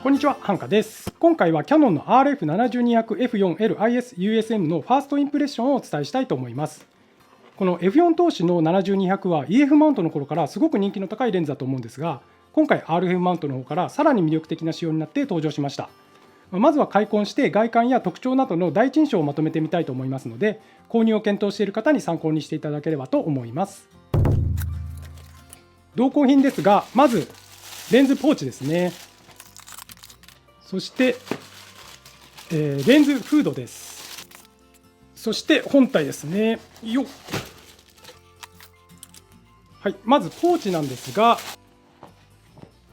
こんにちは、ハンカです。今回はキヤノンの RF7200F4L IS-USM のファーストインプレッションをお伝えしたいと思います。この F4 投資の7200は EF マウントの頃からすごく人気の高いレンズだと思うんですが、今回 RF マウントの方からさらに魅力的な仕様になって登場しました。まずは開梱して外観や特徴などの第一印象をまとめてみたいと思いますので、購入を検討している方に参考にしていただければと思います。同梱品ですが、まずレンズポーチですね。そして、レンズフードです。そして本体ですね。よっ。はい、まずポーチなんですが、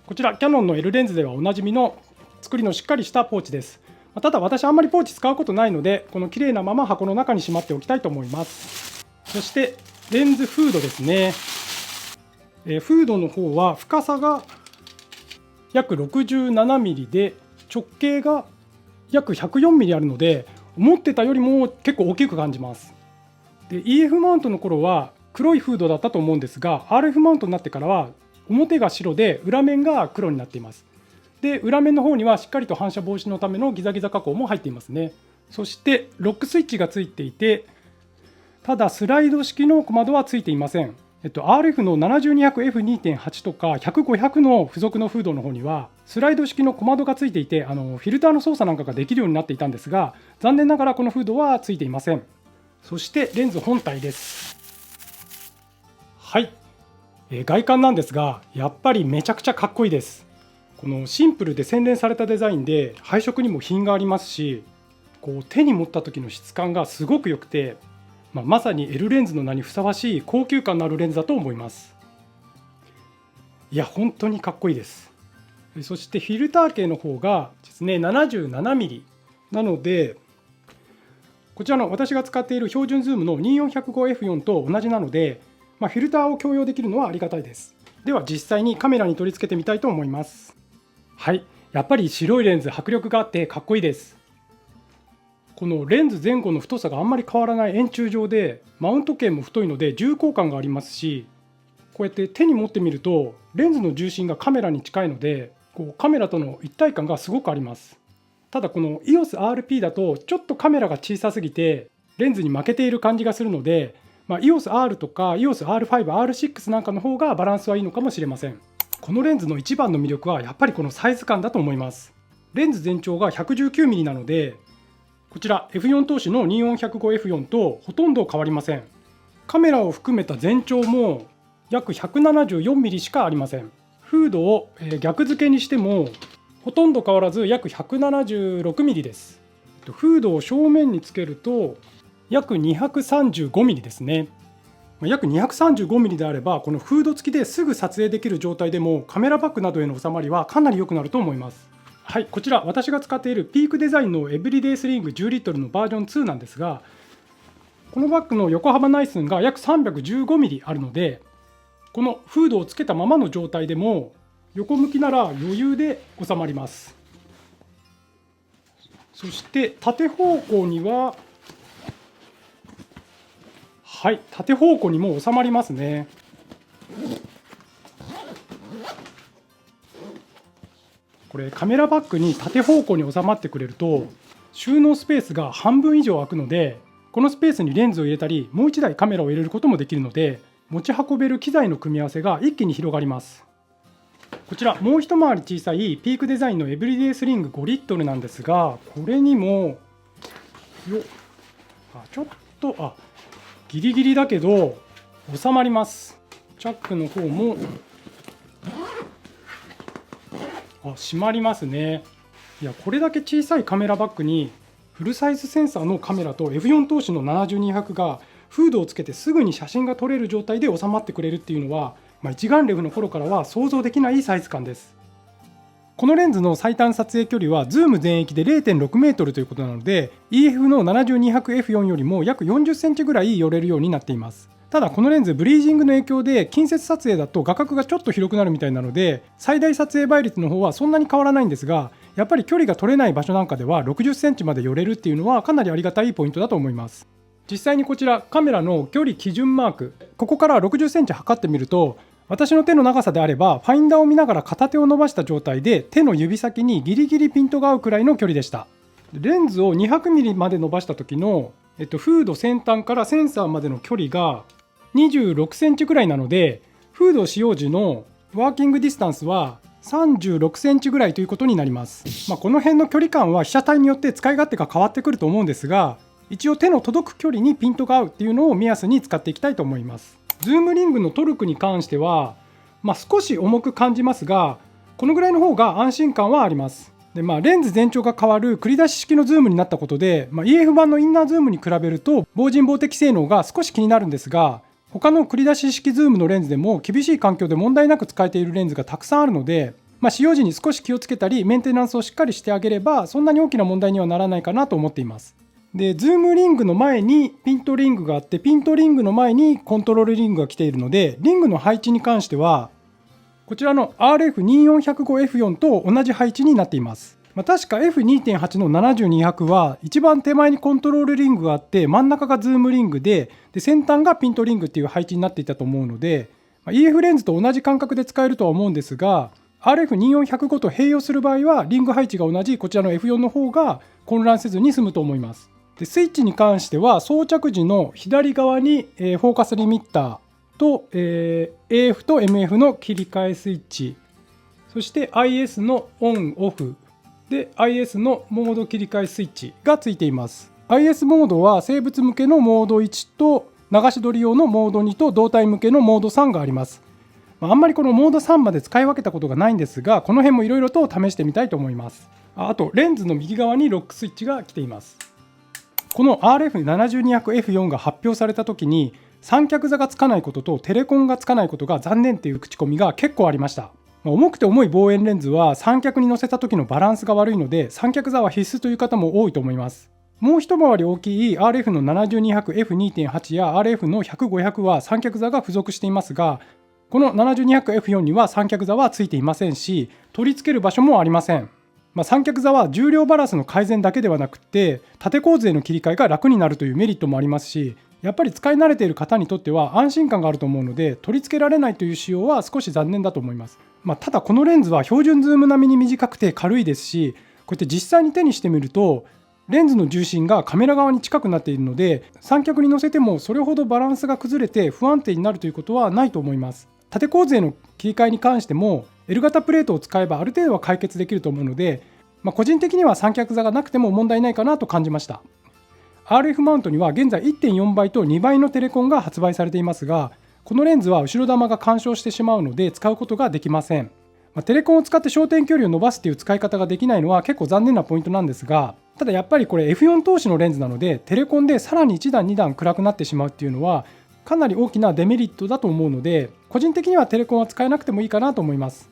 こちらキヤノンの L レンズではおなじみの作りのしっかりしたポーチです。ただ私あんまりポーチ使うことないので、この綺麗なまま箱の中にしまっておきたいと思います。そしてレンズフードですね。フードの方は深さが約 67mm で直径が約 104mm あるので、思ってたよりも結構大きく感じます。で EF マウントの頃は黒いフードだったと思うんですが、 RF マウントになってからは表が白で裏面が黒になっています。で裏面の方にはしっかりと反射防止のためのギザギザ加工も入っていますね。そしてロックスイッチがついていて、ただスライド式の小窓はついていません。RF の 7200F2.8 とか100、500の付属のフードの方にはスライド式の小窓がついていて、フィルターの操作なんかができるようになっていたんですが、残念ながらこのフードはついていません。そしてレンズ本体です。はい、外観なんですが、やっぱりめちゃくちゃかっこいいです。このシンプルで洗練されたデザインで配色にも品がありますし、こう手に持った時の質感がすごく良くて、まさに L レンズの名にふさわしい高級感のあるレンズだと思います。いや本当にかっこいいです。そしてフィルター径の方がですね 77mm なので、こちらの私が使っている標準ズームの 2400F4 と同じなので、フィルターを共用できるのはありがたいです。では実際にカメラに取り付けてみたいと思います。はい、やっぱり白いレンズ迫力があってかっこいいです。このレンズ前後の太さがあんまり変わらない円柱状で、マウント径も太いので重厚感がありますし、こうやって手に持ってみるとレンズの重心がカメラに近いので、こうカメラとの一体感がすごくあります。ただこの EOS-RP だとちょっとカメラが小さすぎてレンズに負けている感じがするので、EOS-R とか EOS-R5、R6 なんかの方がバランスはいいのかもしれません。このレンズの一番の魅力はやっぱりこのサイズ感だと思います。レンズ全長が 119mm なので、こちら F4 投資の 2400F4 とほとんど変わりません。カメラを含めた全長も約 174mm しかありません。フードを逆付けにしてもほとんど変わらず約 176mm です。フードを正面につけると約 235mm ですね。約 235mm であれば、このフード付きですぐ撮影できる状態でもカメラバッグなどへの収まりはかなり良くなると思います。はい、こちら私が使っているピークデザインのエブリデイスリング10リットルのバージョン2なんですが、このバッグの横幅内寸が約 315mm あるので、このフードをつけたままの状態でも横向きなら余裕で収まります。そして縦方向には、はい、縦方向にも収まりますね。これカメラバッグに縦方向に収まってくれると収納スペースが半分以上空くので、このスペースにレンズを入れたりもう1台カメラを入れることもできるので、持ち運べる機材の組み合わせが一気に広がります。こちらもう一回り小さいピークデザインのエブリデイスリング5リットルなんですが、これにもちょっとギリギリだけど収まります。チャックの方も閉まりますね。いやこれだけ小さいカメラバッグにフルサイズセンサーのカメラと F4 投資の7200がフードをつけてすぐに写真が撮れる状態で収まってくれるっていうのは、一眼レフの頃からは想像できないサイズ感です。このレンズの最短撮影距離はズーム全域で 0.6 メートルということなので、 EF の 7200F4 よりも約40センチぐらい寄れるようになっています。ただこのレンズブリージングの影響で近接撮影だと画角がちょっと広くなるみたいなので、最大撮影倍率の方はそんなに変わらないんですが、やっぱり距離が取れない場所なんかでは60センチまで寄れるっていうのはかなりありがたいポイントだと思います。実際にこちらカメラの距離基準マーク、ここから60センチ測ってみると私の手の長さであればファインダーを見ながら片手を伸ばした状態で手の指先にギリギリピントが合うくらいの距離でした。レンズを 200mm まで伸ばした時の、フード先端からセンサーまでの距離が26センチくらいなので、フード使用時のワーキングディスタンスは36センチぐらいということになります。この辺の距離感は被写体によって使い勝手が変わってくると思うんですが、一応手の届く距離にピントが合うっていうのを目安に使っていきたいと思います。ズームリングのトルクに関しては、少し重く感じますが、このぐらいの方が安心感はあります。でレンズ全長が変わる繰り出し式のズームになったことで、EF 版のインナーズームに比べると防塵防滴性能が少し気になるんですが、他の繰り出し式ズームのレンズでも厳しい環境で問題なく使えているレンズがたくさんあるので、使用時に少し気をつけたりメンテナンスをしっかりしてあげればそんなに大きな問題にはならないかなと思っています。でズームリングの前にピントリングがあって、ピントリングの前にコントロールリングが来ているので、リングの配置に関してはこちらの RF24105F4 と同じ配置になっています。確か F2.8 の7200は一番手前にコントロールリングがあって真ん中がズームリングで先端がピントリングっていう配置になっていたと思うので、EF レンズと同じ感覚で使えるとは思うんですが、 RF24105 と併用する場合はリング配置が同じこちらの F4 の方が混乱せずに済むと思います。でスイッチに関しては装着時の左側にフォーカスリミッターと、AF と MF の切り替えスイッチ、そして IS のオンオフで IS のモード切り替えスイッチがついています。 IS モードは生物向けのモード1と流し撮り用のモード2と動体向けのモード3があります。あんまりこのモード3まで使い分けたことがないんですが、この辺もいろいろと試してみたいと思います。あとレンズの右側にロックスイッチが来ています。この RF7200F4 が発表された時に三脚座がつかないこととテレコンがつかないことが残念っていう口コミが結構ありました。重くて重い望遠レンズは三脚に乗せた時のバランスが悪いので三脚座は必須という方も多いと思います。もう一回り大きい RF の 7200F2.8 や RF の 100-500 は三脚座が付属していますが、この 7200F4 には三脚座はついていませんし、取り付ける場所もありません。三脚座は重量バランスの改善だけではなくて縦構図への切り替えが楽になるというメリットもありますし、やっぱり使い慣れている方にとっては安心感があると思うので、取り付けられないという仕様は少し残念だと思います。ただこのレンズは標準ズーム並みに短くて軽いですし、こうやって実際に手にしてみるとレンズの重心がカメラ側に近くなっているので、三脚に乗せてもそれほどバランスが崩れて不安定になるということはないと思います。縦構図への切り替えに関しても L 型プレートを使えばある程度は解決できると思うので、個人的には三脚座がなくても問題ないかなと感じました。 RF マウントには現在 1.4 倍と2倍のテレコンが発売されていますが、このレンズは後ろ玉が干渉してしまうので使うことができません。テレコンを使って焦点距離を伸ばすという使い方ができないのは結構残念なポイントなんですが、ただやっぱりこれ F4 投資のレンズなのでテレコンでさらに1段2段暗くなってしまうっていうのはかなり大きなデメリットだと思うので、個人的にはテレコンは使えなくてもいいかなと思います。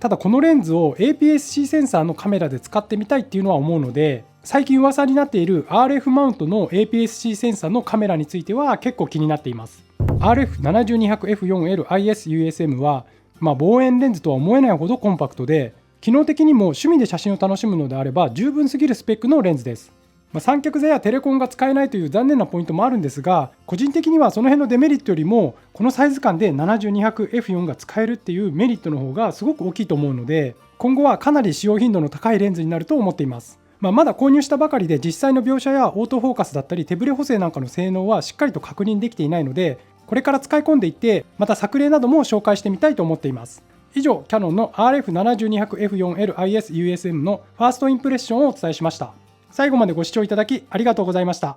ただこのレンズを APS-C センサーのカメラで使ってみたいっていうのは思うので、最近噂になっている RF マウントの APS-C センサーのカメラについては結構気になっています。 RF7200F4L IS-USM は望遠レンズとは思えないほどコンパクトで、機能的にも趣味で写真を楽しむのであれば十分すぎるスペックのレンズです。三脚座やテレコンが使えないという残念なポイントもあるんですが、個人的にはその辺のデメリットよりもこのサイズ感で 7200F4 が使えるっていうメリットの方がすごく大きいと思うので、今後はかなり使用頻度の高いレンズになると思っています。まだ購入したばかりで実際の描写やオートフォーカスだったり手ブレ補正なんかの性能はしっかりと確認できていないので、これから使い込んでいってまた作例なども紹介してみたいと思っています。以上、キヤノンの RF7200F4L IS-USM のファーストインプレッションをお伝えしました。最後までご視聴いただきありがとうございました。